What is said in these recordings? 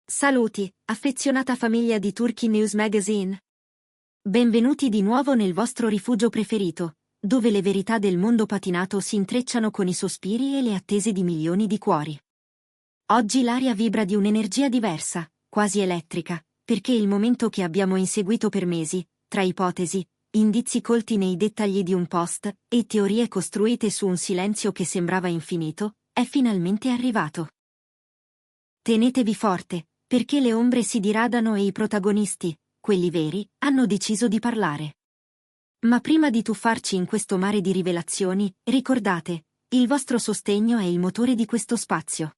Saluti, affezionata famiglia di Turkey News Magazine. Benvenuti di nuovo nel vostro rifugio preferito, dove le verità del mondo patinato si intrecciano con i sospiri e le attese di milioni di cuori. Oggi l'aria vibra di un'energia diversa, quasi elettrica, perché il momento che abbiamo inseguito per mesi, tra ipotesi, indizi colti nei dettagli di un post e teorie costruite su un silenzio che sembrava infinito, è finalmente arrivato. Tenetevi forte, perché le ombre si diradano e i protagonisti, quelli veri, hanno deciso di parlare. Ma prima di tuffarci in questo mare di rivelazioni, ricordate, il vostro sostegno è il motore di questo spazio.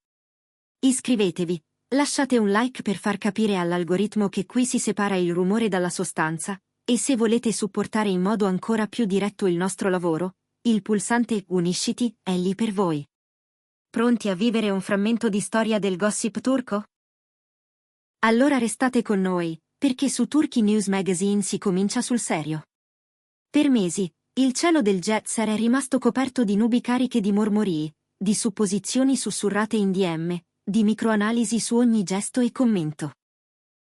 Iscrivetevi, lasciate un like per far capire all'algoritmo che qui si separa il rumore dalla sostanza, e se volete supportare in modo ancora più diretto il nostro lavoro, il pulsante Unisciti è lì per voi. Pronti a vivere un frammento di storia del gossip turco? Allora restate con noi, perché su Turkey News Magazine si comincia sul serio. Per mesi, il cielo del jet set è rimasto coperto di nubi cariche di mormorii, di supposizioni sussurrate in DM, di microanalisi su ogni gesto e commento.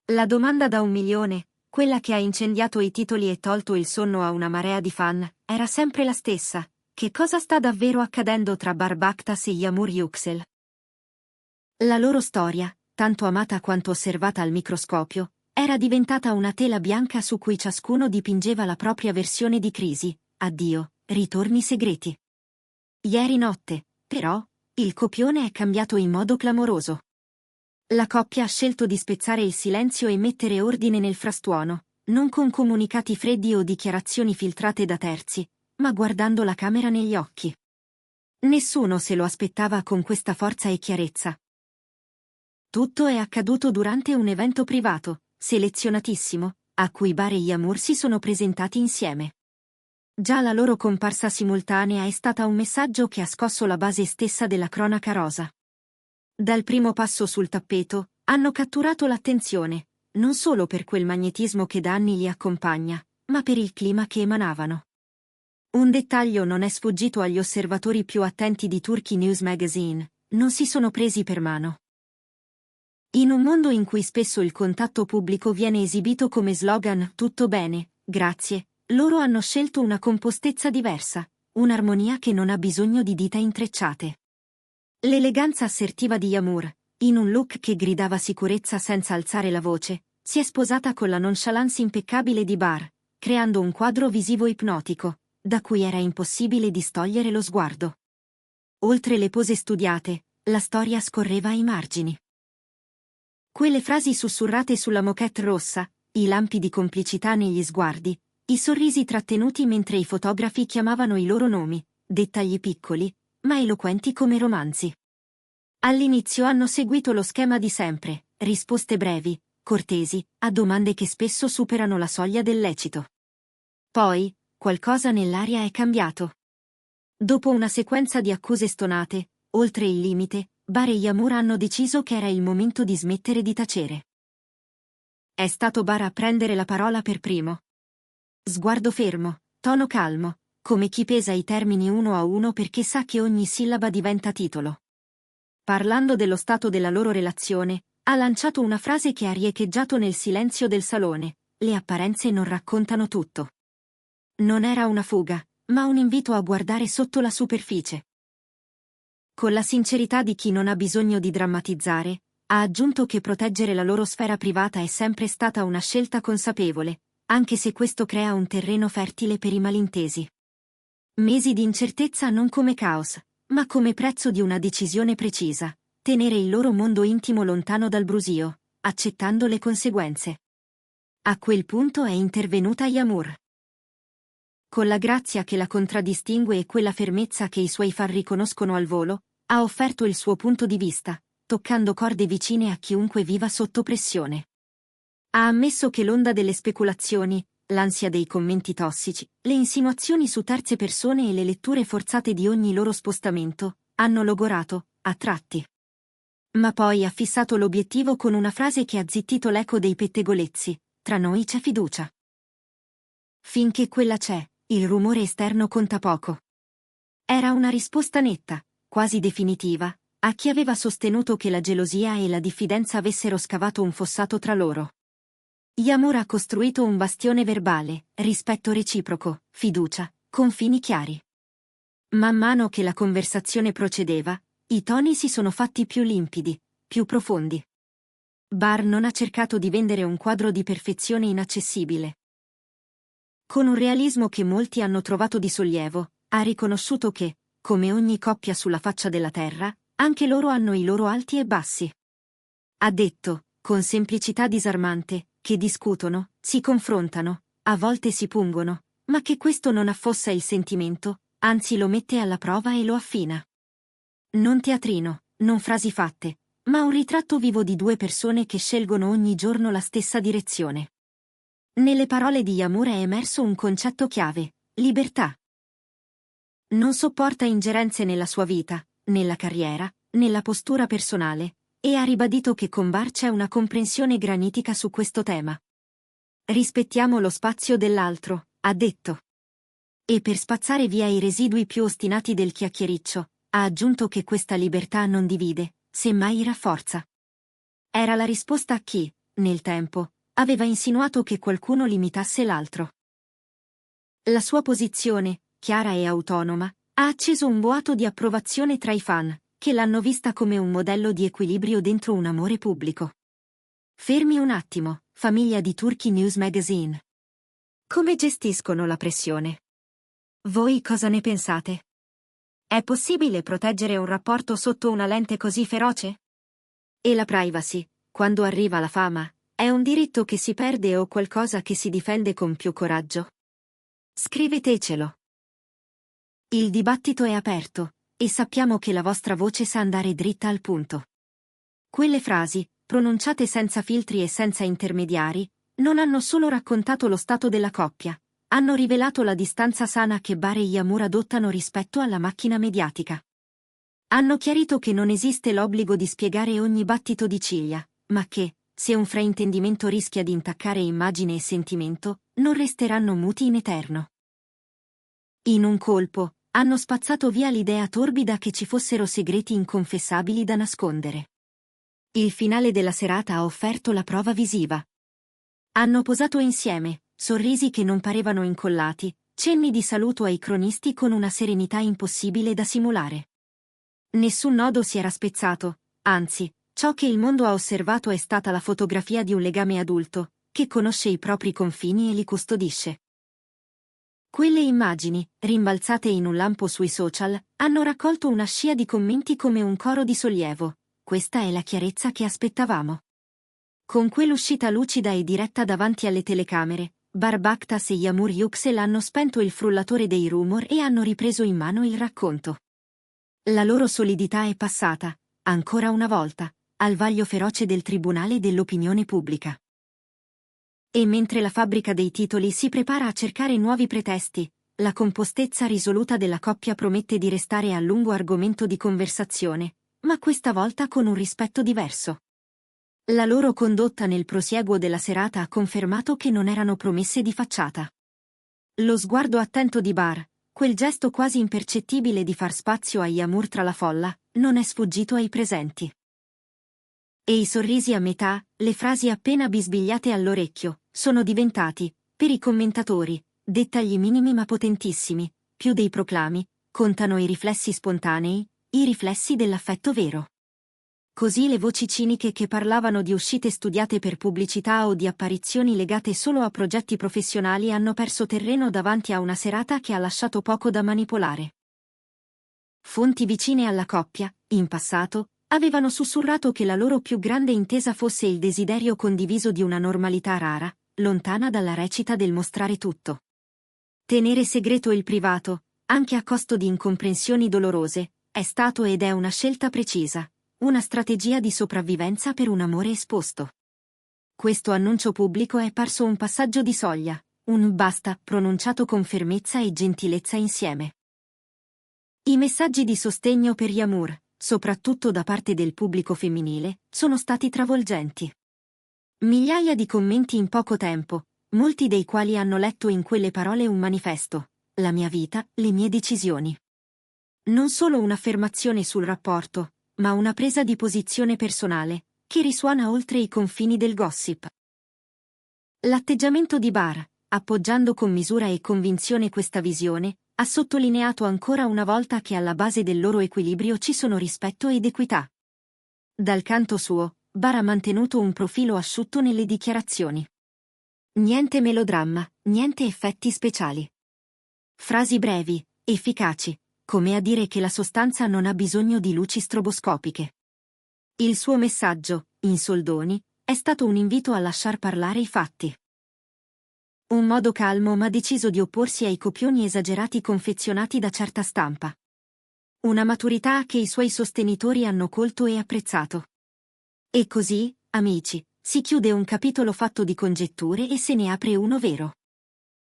La domanda da 1 milione, quella che ha incendiato i titoli e tolto il sonno a una marea di fan, era sempre la stessa: che cosa sta davvero accadendo tra Barbaktas e Yağmur Yüksel? La loro storia, tanto amata quanto osservata al microscopio, era diventata una tela bianca su cui ciascuno dipingeva la propria versione di crisi, addio, ritorni segreti. Ieri notte, però, il copione è cambiato in modo clamoroso. La coppia ha scelto di spezzare il silenzio e mettere ordine nel frastuono, non con comunicati freddi o dichiarazioni filtrate da terzi, ma guardando la camera negli occhi. Nessuno se lo aspettava con questa forza e chiarezza. Tutto è accaduto durante un evento privato, selezionatissimo, a cui Bar e Yağmur si sono presentati insieme. Già la loro comparsa simultanea è stata un messaggio che ha scosso la base stessa della cronaca rosa. Dal primo passo sul tappeto, hanno catturato l'attenzione, non solo per quel magnetismo che da anni li accompagna, ma per il clima che emanavano. Un dettaglio non è sfuggito agli osservatori più attenti di Turkey News Magazine: non si sono presi per mano. In un mondo in cui spesso il contatto pubblico viene esibito come slogan "tutto bene, grazie", loro hanno scelto una compostezza diversa, un'armonia che non ha bisogno di dita intrecciate. L'eleganza assertiva di Yağmur, in un look che gridava sicurezza senza alzare la voce, si è sposata con la nonchalance impeccabile di Bar, creando un quadro visivo ipnotico, da cui era impossibile distogliere lo sguardo. Oltre le pose studiate, la storia scorreva ai margini. Quelle frasi sussurrate sulla moquette rossa, i lampi di complicità negli sguardi, i sorrisi trattenuti mentre i fotografi chiamavano i loro nomi, dettagli piccoli, ma eloquenti come romanzi. All'inizio hanno seguito lo schema di sempre: risposte brevi, cortesi, a domande che spesso superano la soglia del lecito. Poi, qualcosa nell'aria è cambiato. Dopo una sequenza di accuse stonate, oltre il limite, Bar e Yağmur hanno deciso che era il momento di smettere di tacere. È stato Bar a prendere la parola per primo. Sguardo fermo, tono calmo, come chi pesa i termini uno a uno perché sa che ogni sillaba diventa titolo. Parlando dello stato della loro relazione, ha lanciato una frase che ha riecheggiato nel silenzio del salone: le apparenze non raccontano tutto. Non era una fuga, ma un invito a guardare sotto la superficie. Con la sincerità di chi non ha bisogno di drammatizzare, ha aggiunto che proteggere la loro sfera privata è sempre stata una scelta consapevole, anche se questo crea un terreno fertile per i malintesi. Mesi di incertezza non come caos, ma come prezzo di una decisione precisa: tenere il loro mondo intimo lontano dal brusio, accettando le conseguenze. A quel punto è intervenuta Yağmur. Con la grazia che la contraddistingue e quella fermezza che i suoi fan riconoscono al volo, ha offerto il suo punto di vista, toccando corde vicine a chiunque viva sotto pressione. Ha ammesso che l'onda delle speculazioni, l'ansia dei commenti tossici, le insinuazioni su terze persone e le letture forzate di ogni loro spostamento, hanno logorato, a tratti. Ma poi ha fissato l'obiettivo con una frase che ha zittito l'eco dei pettegolezzi: tra noi c'è fiducia. Finché quella c'è, il rumore esterno conta poco. Era una risposta netta, quasi definitiva, a chi aveva sostenuto che la gelosia e la diffidenza avessero scavato un fossato tra loro. Yamur ha costruito un bastione verbale, rispetto reciproco, fiducia, confini chiari. Man mano che la conversazione procedeva, i toni si sono fatti più limpidi, più profondi. Bar non ha cercato di vendere un quadro di perfezione inaccessibile. Con un realismo che molti hanno trovato di sollievo, ha riconosciuto che, come ogni coppia sulla faccia della terra, anche loro hanno i loro alti e bassi. Ha detto, con semplicità disarmante, che discutono, si confrontano, a volte si pungono, ma che questo non affossa il sentimento, anzi lo mette alla prova e lo affina. Non teatrino, non frasi fatte, ma un ritratto vivo di due persone che scelgono ogni giorno la stessa direzione. Nelle parole di Yamur è emerso un concetto chiave: libertà. Non sopporta ingerenze nella sua vita, nella carriera, nella postura personale, e ha ribadito che con Bar c'è una comprensione granitica su questo tema. Rispettiamo lo spazio dell'altro, ha detto. E per spazzare via i residui più ostinati del chiacchiericcio, ha aggiunto che questa libertà non divide, semmai rafforza. Era la risposta a chi, nel tempo, aveva insinuato che qualcuno limitasse l'altro. La sua posizione, chiara e autonoma, ha acceso un boato di approvazione tra i fan, che l'hanno vista come un modello di equilibrio dentro un amore pubblico. Fermi un attimo, famiglia di Turkey News Magazine. Come gestiscono la pressione? Voi cosa ne pensate? È possibile proteggere un rapporto sotto una lente così feroce? E la privacy, quando arriva la fama, è un diritto che si perde o qualcosa che si difende con più coraggio? Scrivetecelo. Il dibattito è aperto, e sappiamo che la vostra voce sa andare dritta al punto. Quelle frasi, pronunciate senza filtri e senza intermediari, non hanno solo raccontato lo stato della coppia, hanno rivelato la distanza sana che Bar e Yamur adottano rispetto alla macchina mediatica. Hanno chiarito che non esiste l'obbligo di spiegare ogni battito di ciglia, ma che, se un fraintendimento rischia di intaccare immagine e sentimento, non resteranno muti in eterno. In un colpo, hanno spazzato via l'idea torbida che ci fossero segreti inconfessabili da nascondere. Il finale della serata ha offerto la prova visiva. Hanno posato insieme, sorrisi che non parevano incollati, cenni di saluto ai cronisti con una serenità impossibile da simulare. Nessun nodo si era spezzato, anzi, ciò che il mondo ha osservato è stata la fotografia di un legame adulto, che conosce i propri confini e li custodisce. Quelle immagini, rimbalzate in un lampo sui social, hanno raccolto una scia di commenti come un coro di sollievo. Questa è la chiarezza che aspettavamo. Con quell'uscita lucida e diretta davanti alle telecamere, Bar Bakhtas e Yamur Yüksel hanno spento il frullatore dei rumor e hanno ripreso in mano il racconto. La loro solidità è passata, ancora una volta, al vaglio feroce del tribunale dell'opinione pubblica. E mentre la fabbrica dei titoli si prepara a cercare nuovi pretesti, la compostezza risoluta della coppia promette di restare a lungo argomento di conversazione, ma questa volta con un rispetto diverso. La loro condotta nel prosieguo della serata ha confermato che non erano promesse di facciata. Lo sguardo attento di Bar, quel gesto quasi impercettibile di far spazio a Yamur tra la folla, non è sfuggito ai presenti. E i sorrisi a metà, le frasi appena bisbigliate all'orecchio, sono diventati, per i commentatori, dettagli minimi ma potentissimi, più dei proclami, contano i riflessi spontanei, i riflessi dell'affetto vero. Così le voci ciniche che parlavano di uscite studiate per pubblicità o di apparizioni legate solo a progetti professionali hanno perso terreno davanti a una serata che ha lasciato poco da manipolare. Fonti vicine alla coppia, in passato, avevano sussurrato che la loro più grande intesa fosse il desiderio condiviso di una normalità rara, lontana dalla recita del mostrare tutto. Tenere segreto il privato, anche a costo di incomprensioni dolorose, è stato ed è una scelta precisa, una strategia di sopravvivenza per un amore esposto. Questo annuncio pubblico è parso un passaggio di soglia, un basta pronunciato con fermezza e gentilezza insieme. I messaggi di sostegno per Yamur, soprattutto da parte del pubblico femminile, sono stati travolgenti. Migliaia di commenti in poco tempo, molti dei quali hanno letto in quelle parole un manifesto: la mia vita, le mie decisioni. Non solo un'affermazione sul rapporto, ma una presa di posizione personale, che risuona oltre i confini del gossip. L'atteggiamento di Barr, appoggiando con misura e convinzione questa visione, ha sottolineato ancora una volta che alla base del loro equilibrio ci sono rispetto ed equità. Dal canto suo, Barr ha mantenuto un profilo asciutto nelle dichiarazioni. Niente melodramma, niente effetti speciali. Frasi brevi, efficaci, come a dire che la sostanza non ha bisogno di luci stroboscopiche. Il suo messaggio, in soldoni, è stato un invito a lasciar parlare i fatti. Un modo calmo ma deciso di opporsi ai copioni esagerati confezionati da certa stampa. Una maturità che i suoi sostenitori hanno colto e apprezzato. E così, amici, si chiude un capitolo fatto di congetture e se ne apre uno vero.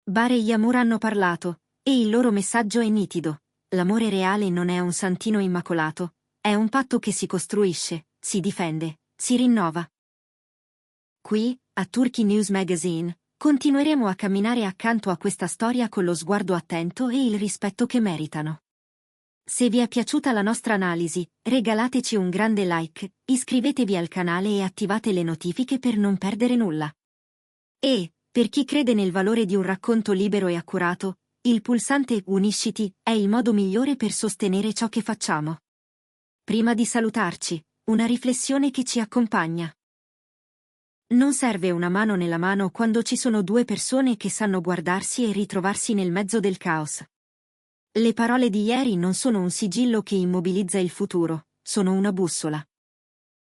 Barr e Yamur hanno parlato, e il loro messaggio è nitido. L'amore reale non è un santino immacolato, è un patto che si costruisce, si difende, si rinnova. Qui, a Turkey News Magazine, continueremo a camminare accanto a questa storia con lo sguardo attento e il rispetto che meritano. Se vi è piaciuta la nostra analisi, regalateci un grande like, iscrivetevi al canale e attivate le notifiche per non perdere nulla. E, per chi crede nel valore di un racconto libero e accurato, il pulsante Unisciti è il modo migliore per sostenere ciò che facciamo. Prima di salutarci, una riflessione che ci accompagna. Non serve una mano nella mano quando ci sono due persone che sanno guardarsi e ritrovarsi nel mezzo del caos. Le parole di ieri non sono un sigillo che immobilizza il futuro, sono una bussola.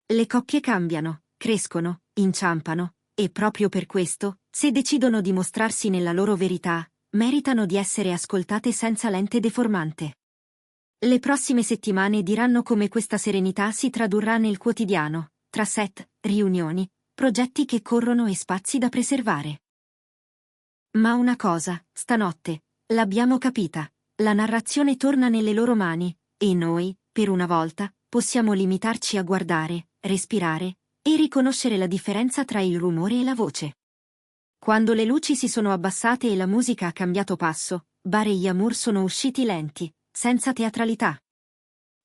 Le coppie cambiano, crescono, inciampano, e proprio per questo, se decidono di mostrarsi nella loro verità, meritano di essere ascoltate senza lente deformante. Le prossime settimane diranno come questa serenità si tradurrà nel quotidiano, tra set, riunioni, progetti che corrono e spazi da preservare. Ma una cosa, stanotte, l'abbiamo capita. La narrazione torna nelle loro mani, e noi, per una volta, possiamo limitarci a guardare, respirare, e riconoscere la differenza tra il rumore e la voce. Quando le luci si sono abbassate e la musica ha cambiato passo, Barr e Yamur sono usciti lenti, senza teatralità.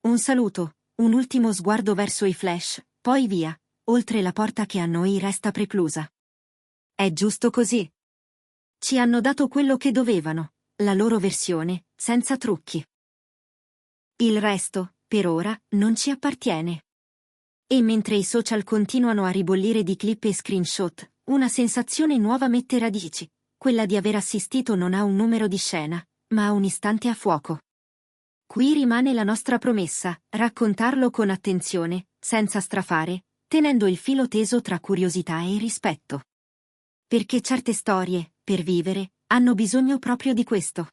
Un saluto, un ultimo sguardo verso i flash, poi via, oltre la porta che a noi resta preclusa. È giusto così. Ci hanno dato quello che dovevano. La loro versione, senza trucchi. Il resto, per ora, non ci appartiene. E mentre i social continuano a ribollire di clip e screenshot, una sensazione nuova mette radici, quella di aver assistito non a un numero di scena, ma a un istante a fuoco. Qui rimane la nostra promessa, raccontarlo con attenzione, senza strafare, tenendo il filo teso tra curiosità e rispetto. Perché certe storie, per vivere, hanno bisogno proprio di questo.